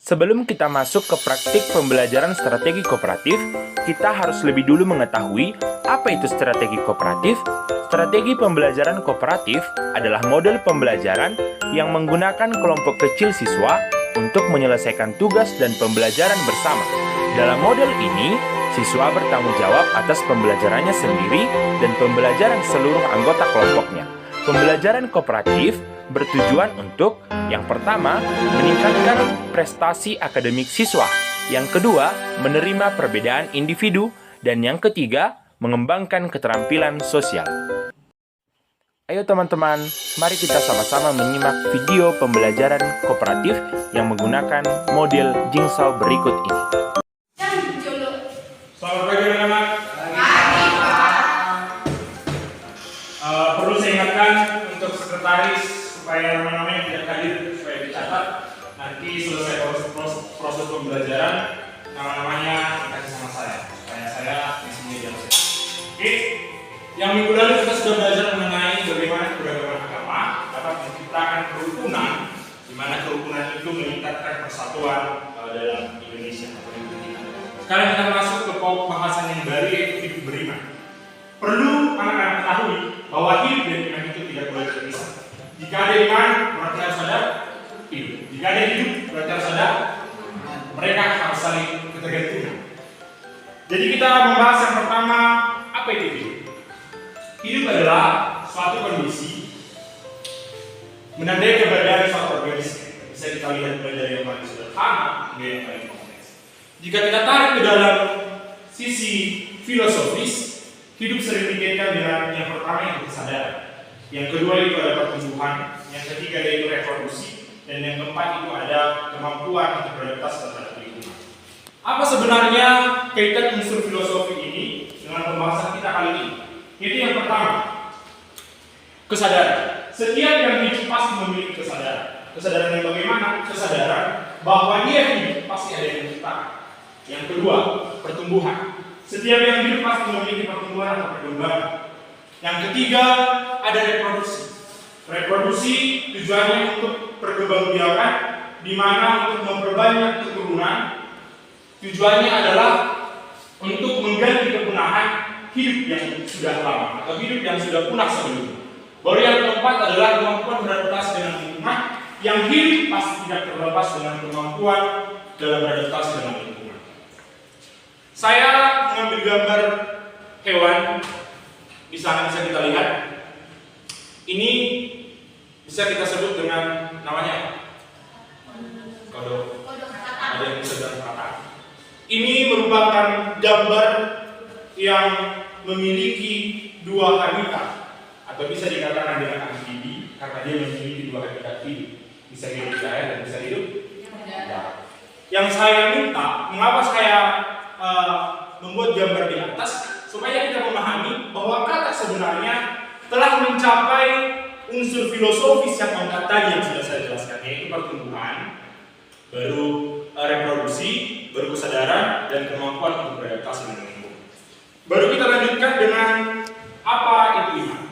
Sebelum kita masuk ke praktik pembelajaran strategi kooperatif, kita harus lebih dulu mengetahui apa itu strategi kooperatif. Strategi pembelajaran kooperatif adalah model pembelajaran yang menggunakan kelompok kecil siswa untuk menyelesaikan tugas dan pembelajaran bersama. Dalam model ini, siswa bertanggung jawab atas pembelajarannya sendiri dan pembelajaran seluruh anggota kelompoknya. Pembelajaran kooperatif bertujuan untuk yang pertama, meningkatkan prestasi akademik siswa. Yang kedua, menerima perbedaan individu. Dan yang ketiga, mengembangkan keterampilan sosial. Ayo teman-teman, mari kita sama-sama menyimak video pembelajaran kooperatif yang menggunakan model Jigsaw berikut ini. Selamat pagi anak-anak. Perlu saya ingatkan untuk sekretaris supaya nama-namanya tidak hadir, supaya dicatat. Nanti selesai proses pembelajaran, nama-namanya dikasih sama saya, supaya saya di sini jalan. Oke, yang minggu lalu kita sudah belajar mengenai bagaimana keberagaman agama dapat menciptakan kerukunan, di mana kerukunan itu meningkatkan persatuan dalam Indonesia atau Indonesia. Sekarang kita masuk ke pembahasan yang baru, yaitu hidup beriman. Perlu anak-anak ketahui bahwa hidup dan iman itu tidak boleh terpisah. Jika ada iman, berarti harus ada hidup. Jika ada hidup, berarti harus ada mereka harus saling ketergantungan. Jadi kita membahas yang pertama, apa itu hidup? Hidup adalah suatu kondisi menandai keberadaan suatu organisme. Bisa kita lihat dari yang paling sederhana hingga yang paling kompleks. Jika kita tarik ke dalam sisi filosofis, hidup sering dikaitkan dengan yang pertama yang kesadaran, yang kedua itu ada pertumbuhan, yang ketiga yaitu reproduksi, dan yang keempat itu ada kemampuan untuk beradaptasi terhadap lingkungan. Apa sebenarnya kaitan unsur filosofi ini dengan pembahasan kita kali ini? Itu yang pertama, kesadaran. Setiap yang hidup pasti memiliki kesadaran. Kesadaran yang bagaimana? Kesadaran bahwa dia hidup pasti ada yang menciptakan. Yang kedua, pertumbuhan. Setiap yang hidup pasti memiliki pertumbuhan atau perkembangan. Yang ketiga, ada reproduksi. Reproduksi tujuannya untuk perkembangbiakan, di mana untuk memperbanyak keturunan. Tujuannya adalah untuk mengganti kepunahan hidup yang sudah lama atau hidup yang sudah punah sebelumnya. Baru yang keempat adalah kemampuan beradaptasi dengan lingkungan. Yang hidup pasti tidak terlepas dengan kemampuan dalam beradaptasi dengan lingkungan. Saya mengambil gambar hewan. Di sana bisa kita lihat. Ini bisa kita sebut dengan namanya kodok. Ada yang bisa dengan kata. Ini merupakan gambar yang memiliki dua habitat, atau bisa dikatakan dengan amfibi karena dia memiliki dua habitat hidup. Bisa hidup di air dan bisa hidup di darat. Yang saya minta, mengapa saya membuat gambar di atas, supaya kita memahami bahwa kata sebenarnya telah mencapai unsur filosofis yang keempat tadi yang sudah saya jelaskan, yaitu pertumbuhan, baru reproduksi, baru kesadaran, dan kemampuan untuk beradaptasi dengan lingkungan. Baru kita lanjutkan dengan apa itu iman.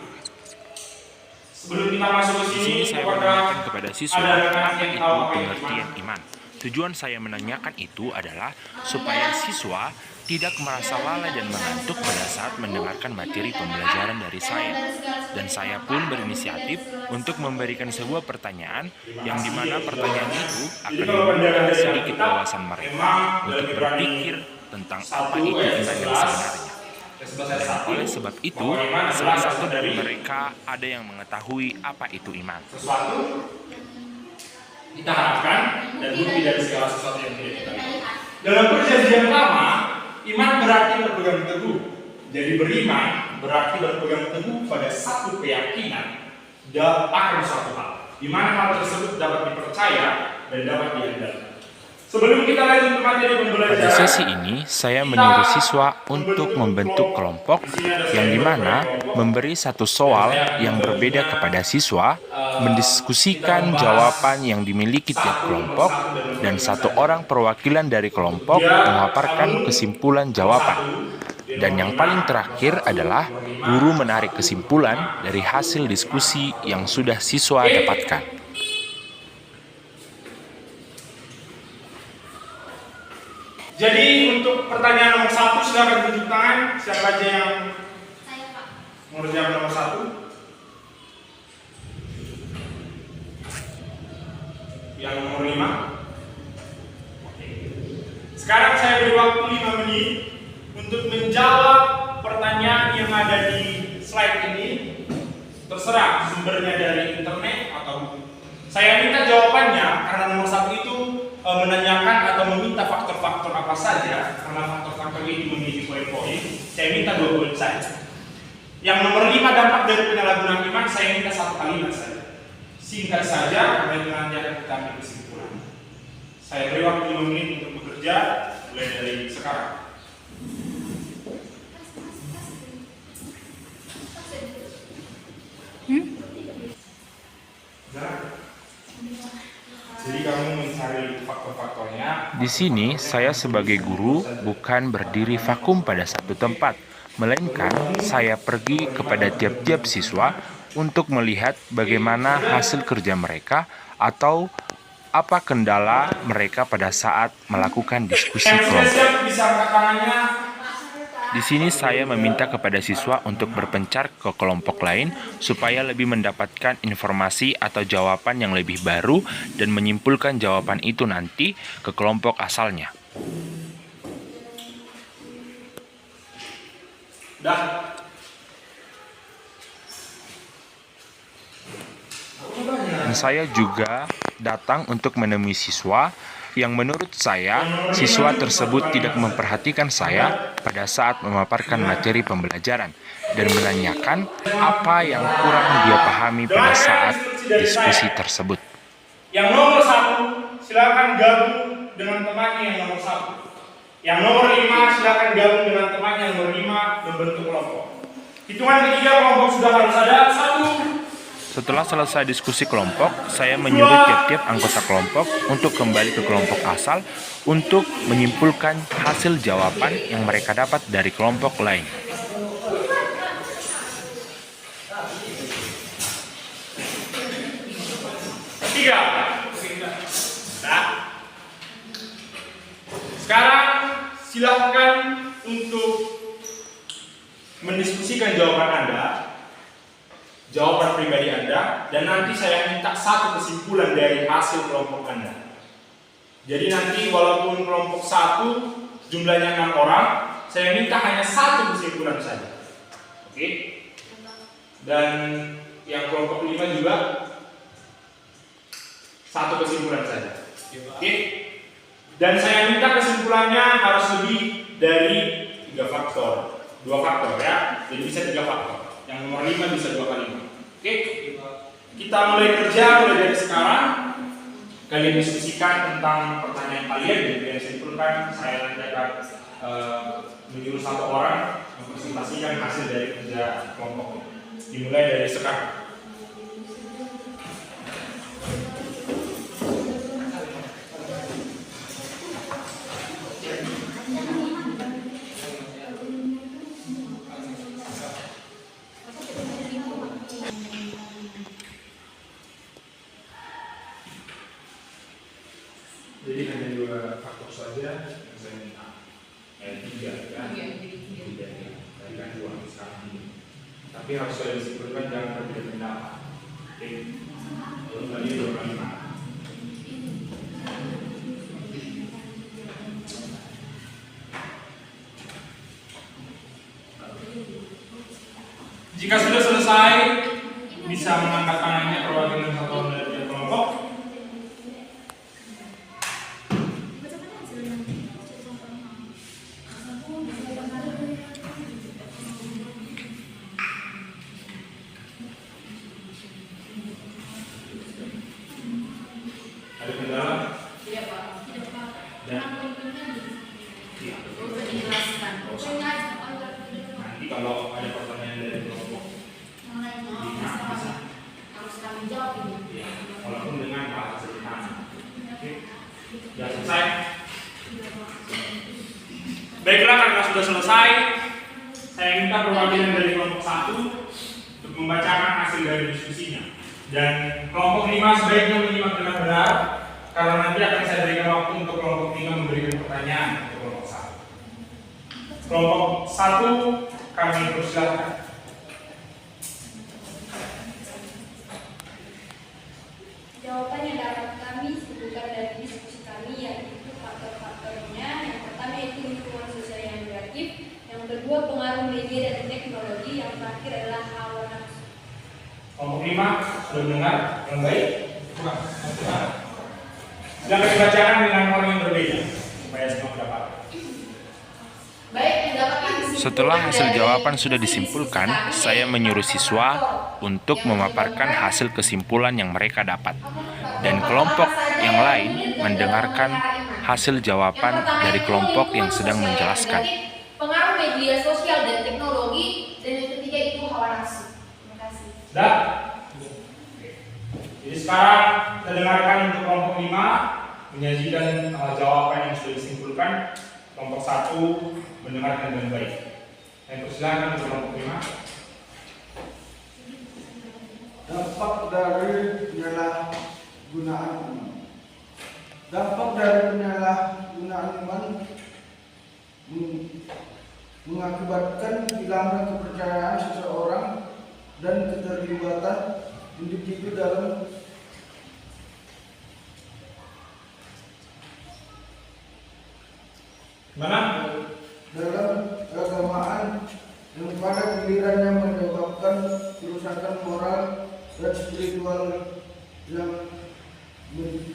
Sebelum kita masuk ke sini, Saya menanyakan kepada siswa apa itu pengertian iman. Tujuan saya menanyakan itu adalah supaya siswa tidak merasa lalai dan mengantuk pada saat mendengarkan materi pembelajaran dari saya. Dan saya pun berinisiatif untuk memberikan sebuah pertanyaan yang dimana pertanyaan itu akan membuka sedikit wawasan mereka untuk berpikir tentang apa itu iman yang sebenarnya. Dan oleh sebab itu, salah satu dari mereka ada yang mengetahui apa itu iman. Sesuatu kita harapkan dan bukti dari segala sesuatu yang tidak kita lihat. Dalam perjanjian lama, iman berarti berpegang teguh. Jadi beriman berarti berpegang teguh pada satu keyakinan dan akan suatu hal, di mana hal tersebut dapat dipercaya dan dapat diandalkan. Sebelum kita lanjut ke materi pembelajaran, pada sesi ini saya menyuruh siswa untuk membentuk kelompok yang dimana memberi satu soal yang berbeda kepada siswa, mendiskusikan jawaban yang dimiliki tiap kelompok, dan satu orang perwakilan dari kelompok memaparkan kesimpulan jawaban. Dan yang paling terakhir adalah guru menarik kesimpulan dari hasil diskusi yang sudah siswa dapatkan. Jadi untuk pertanyaan nomor 1 silakan tunjuk tangan. Siapa aja yang Saya, Pak. mengerjakan nomor 1? Yang nomor 5? Oke. Sekarang saya beri waktu 5 menit untuk menjawab pertanyaan yang ada di slide ini. Terserah sumbernya dari internet atau saya minta jawabannya karena nomor 1 itu menanyakan atau meminta faktor-faktor apa saja, karena faktor-faktor itu memiliki poin-poin. Saya minta 2 poin saja. Yang nomor 5 dampak dari penyalahgunaan iman, saya minta 1 kalimat saja. Singkat saja, karena itu nanti akan kita ambil kesimpulan. Saya beri waktu 5 menit untuk bekerja, mulai dari sekarang. Jadi kamu mencari faktor-faktornya. Di sini, saya sebagai guru bukan berdiri vakum pada satu tempat, melainkan saya pergi kepada tiap-tiap siswa untuk melihat bagaimana hasil kerja mereka atau apa kendala mereka pada saat melakukan diskusi Yang sudah kelompok. siap bisa angkat tangannya. Di sini saya meminta kepada siswa untuk berpencar ke kelompok lain supaya lebih mendapatkan informasi atau jawaban yang lebih baru dan menyimpulkan jawaban itu nanti ke kelompok asalnya. Dah. Dan saya juga datang untuk menemui siswa yang menurut saya, siswa tersebut tidak memperhatikan saya pada saat memaparkan materi pembelajaran dan menanyakan apa yang kurang dia pahami pada saat diskusi tersebut. Yang nomor 1 silakan gabung dengan temannya yang nomor 1. Yang nomor 5 silakan gabung dengan temannya yang nomor 5 membentuk kelompok. Hitungan ketiga kelompok sudah harus ada. 1. Setelah selesai diskusi kelompok, saya menyuruh tiap-tiap anggota kelompok untuk kembali ke kelompok asal untuk menyimpulkan hasil jawaban yang mereka dapat dari kelompok lain. Tiga. Nah. Sekarang silakan untuk mendiskusikan jawaban Anda, jawaban pribadi Anda, dan nanti saya minta 1 kesimpulan dari hasil kelompok Anda. Jadi nanti walaupun kelompok 1 jumlahnya 6 orang, saya minta hanya 1 kesimpulan saja. Oke? Dan yang kelompok 5 juga 1 kesimpulan saja. Oke? Dan saya minta kesimpulannya harus lebih dari 3 faktor. 2 faktor ya. Jadi bisa 3 faktor. Yang nomor 5 bisa 2 kali 5. Oke? Kita mulai kerja mulai dari sekarang. Kalian diskusikan tentang pertanyaan kalian dan kalian simpulkan. Saya nanti akan menyuruh 1 orang mempresentasikan hasil dari kerja kelompok. Dimulai dari sekarang. Jadi hanya 2 faktor saja yang saya minta. 3 kan? 3 ya. Tadi kan 2 sekarang ini. Tapi harus saya disebutkan jangan berbeda pendapat. Oke. Belum tadi 2 kali 5. Jika sudah selesai, bisa mengangkat tangannya perwakilan satu dari kelompok. Ada kendala? Iya, Pak. Tidak, Pak. Dan Iya. Usah dijelaskan. nanti kalau ada pertanyaan dari kelompok, Harus kami jawab ini. ya, walaupun dengan bahasa sederhana. Oke, sudah selesai. Baiklah, karena sudah selesai, saya minta perwakilan dari kelompok 1 untuk membacakan hasil dari diskusinya. Dan kelompok 5 sebaiknya menyimak dengan benar, karena nanti akan saya berikan waktu untuk kelompok 5 memberikan pertanyaan ke kelompok Kelompok 1 kami persilahkan. Jawaban yang dapat kami simpulkan dari diskusi kami yaitu faktor-faktornya. Yang pertama yaitu lingkungan sosial yang negatif, yang kedua pengaruh media dan teknologi, yang terakhir adalah hawa nafsu. Kelompok 5 sudah mendengar yang baik? Bukan. Silakan dibacakan dengan orang yang berbeda supaya semua dapat. Baik, yang dapat kami simpulkan Setelah hasil dari jawaban sudah diskusi disimpulkan, kami saya yaitu menyuruh faktor-faktor siswa untuk yang memaparkan menyebabkan hasil kesimpulan yang mereka dapat. Dan kelompok yang lain mendengarkan hasil jawaban dari kelompok yang sedang menjelaskan. pengaruh media sosial dan teknologi, dan yang ketiga itu hawa nafsu. Terima kasih. Sudah? Jadi sekarang kita dengarkan untuk kelompok 5 menyajikan jawaban yang sudah disimpulkan. Kelompok 1 mendengarkan dengan baik. Saya persilakan untuk kelompok 5. Dampak dari penyalahgunaan iman. Dampak dari penyalahgunaan iman mengakibatkan hilangnya kepercayaan seseorang dan keterlibatan individu dalam keagamaan yang pada gilirannya menyebabkan kerusakan moral dan spiritual yang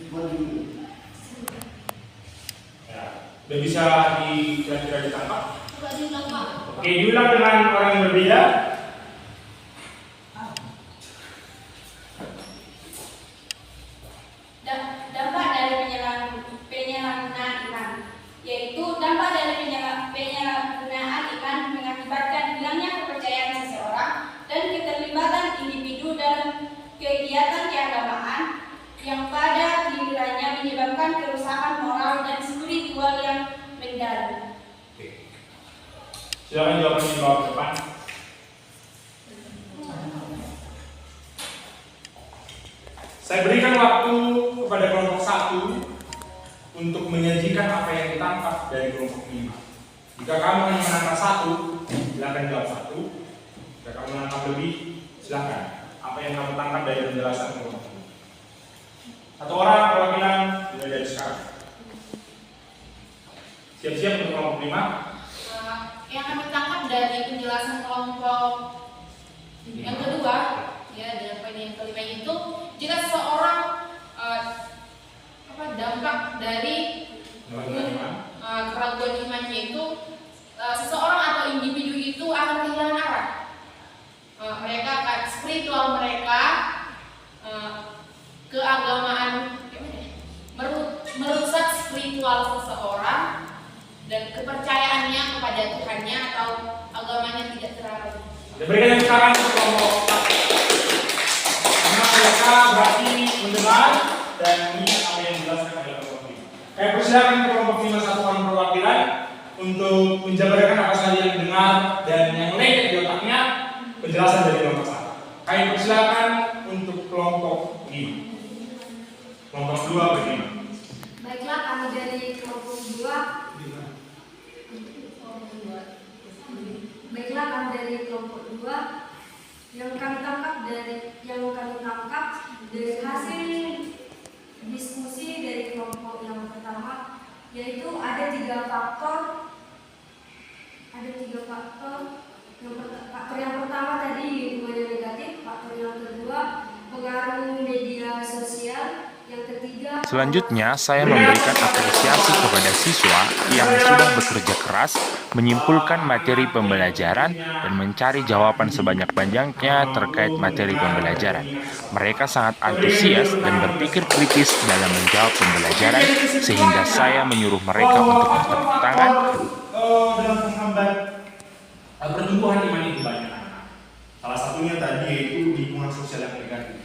mandiri. Ya, sudah bisa kira-kira ditangkap? Coba diulang, Pak. Oke, diulang dengan orang yang berbeda. Dampak dari penyalahgunaan iman, yaitu dampak dari penyalahgunaan iman mengakibatkan hilangnya kepercayaan seseorang dan keterlibatan individu dalam kegiatan keagamaan yang pada gilirannya menyebabkan kerusakan moral dan spiritual yang mendalam. Oke. Silakan jawabannya di bawah depan. Saya berikan waktu kepada kelompok 1 untuk menyajikan apa yang ditangkap dari kelompok 5. Jika kamu hanya menangkap 1, silakan jawab 1. Jika kamu menangkap lebih, silakan. Apa yang kamu tangkap dari penjelasan kelompok 5? Satu orang perwakilan sudah dari sekarang. Siap-siap untuk kelompok 5. Yang kami tangkap dari penjelasan kelompok yang kedua, ya, dan poin yang kelima itu, jika seseorang dampak dari keraguan imannya itu, seseorang atau individu itu akan kehilangan arah. Mereka akan spiritual mereka, keagamaan, merusak spiritual seseorang dan kepercayaannya kepada Tuhannya atau agamanya tidak terarah. Berikan yang sekarang untuk kelompok 1. Karena mereka berarti mendengar dan ini apa yang dijelaskan oleh kelompok 5. Saya persilakan kelompok 5 satu orang perwakilan untuk menjabarkan apa saja yang didengar dan yang lengket di otaknya penjelasan dari kelompok 1. Kami persilakan untuk kelompok 5. Kelompok 2 bagaimana? Baiklah, kami dari kelompok 2. Baiklah, kami dari kelompok 2 yang kami tangkap dari hasil diskusi dari kelompok yang pertama, yaitu ada tiga faktor. Faktor yang pertama tadi lingkungan yang negatif, faktor yang kedua pengaruh media sosial, yang ketiga. Selanjutnya, saya memberikan apresiasi kepada siswa yang sudah bekerja keras menyimpulkan materi pembelajaran dan mencari jawaban sebanyak-banyaknya terkait materi pembelajaran. Mereka sangat antusias dan berpikir kritis dalam menjawab pembelajaran, sehingga saya menyuruh mereka untuk bertepuk tangan. Dalam menghambat pertumbuhan iman itu banyak. Salah satunya tadi yaitu lingkungan sosial yang negatif.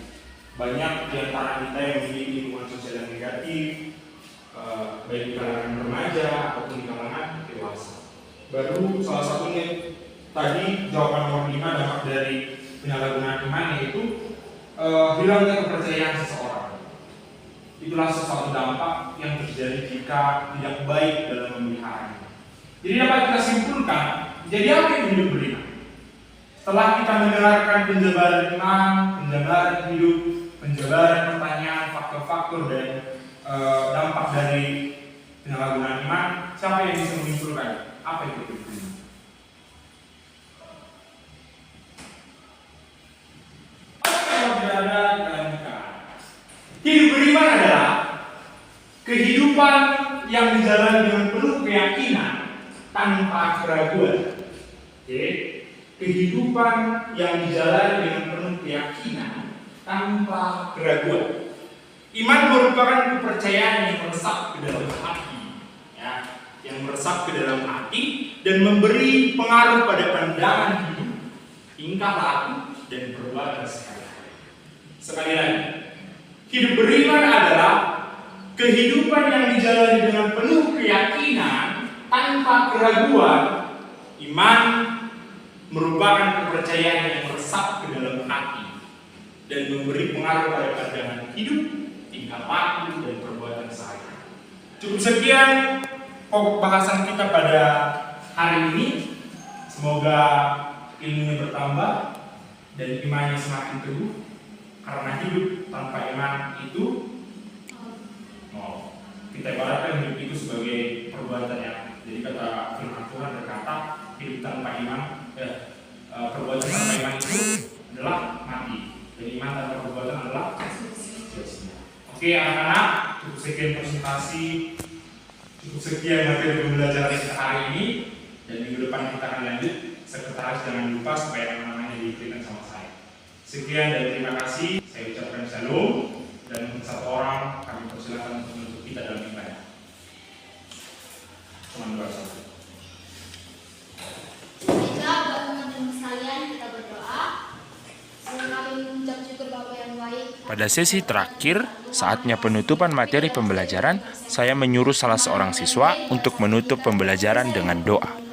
Banyak di antara kita yang memiliki lingkungan sosial yang negatif, baik di kalangan remaja ataupun di kalangan dewasa. Baru salah satunya tadi jawaban nomor 5 dampak dari penyalahgunaan iman yaitu hilangnya kepercayaan seseorang. Itulah sesuatu dampak yang terjadi jika tidak baik dalam memeliharanya. Jadi dapat kita simpulkan beriman. Jadi apa itu hidup beriman? Setelah kita mendengarkan penjabaran iman, penjabaran hidup, penjabaran pertanyaan, faktor-faktor dan dampak dari penyalahgunaan iman, siapa yang bisa menyimpulkan apa itu hidup beriman? Hidup beriman adalah kehidupan yang dijalani dengan penuh keyakinan tanpa keraguan. Oke? Kehidupan yang dijalani dengan penuh keyakinan tanpa keraguan. Iman merupakan kepercayaan yang meresap ke dalam hati, ya, yang meresap ke dalam hati dan memberi pengaruh pada pandangan hidup, tingkah laku, dan perbuatan sehari-hari. Sekali lagi, hidup beriman adalah kehidupan yang dijalani dengan penuh keyakinan tanpa keraguan. Iman merupakan kepercayaan yang meresap ke dalam hati dan memberi pengaruh pada pandangan hidup, tingkah laku, dan perbuatan sehari-hari. Cukup sekian pokok bahasan kita pada hari ini. Semoga ilmunya bertambah dan imannya semakin teguh, karena hidup tanpa iman itu kita ibaratkan hidup itu sebagai perbuatan yang, jadi kata firman Tuhan berkata hidup tanpa iman, perbuatan tanpa iman itu adalah mati, dan iman tanpa perbuatan adalah sia-sia. Oke anak-anak, cukup sekian presentasi, cukup sekian materi pembelajaran kita hari ini, dan minggu depan kita akan lanjut. Sekretaris jangan lupa supaya nama-namanya diberikan sama saya. Sekian dan terima kasih. Saya ucapkan shalom, dan untuk satu orang kami persilakan untuk menutup kita dalam ibadah. Teman bersama. Baiklah, buat teman-teman sekalian, kita berdoa. Kami mengucap syukur Bapa yang baik. Pada sesi terakhir, saatnya penutupan materi pembelajaran, saya menyuruh salah seorang siswa untuk menutup pembelajaran dengan doa.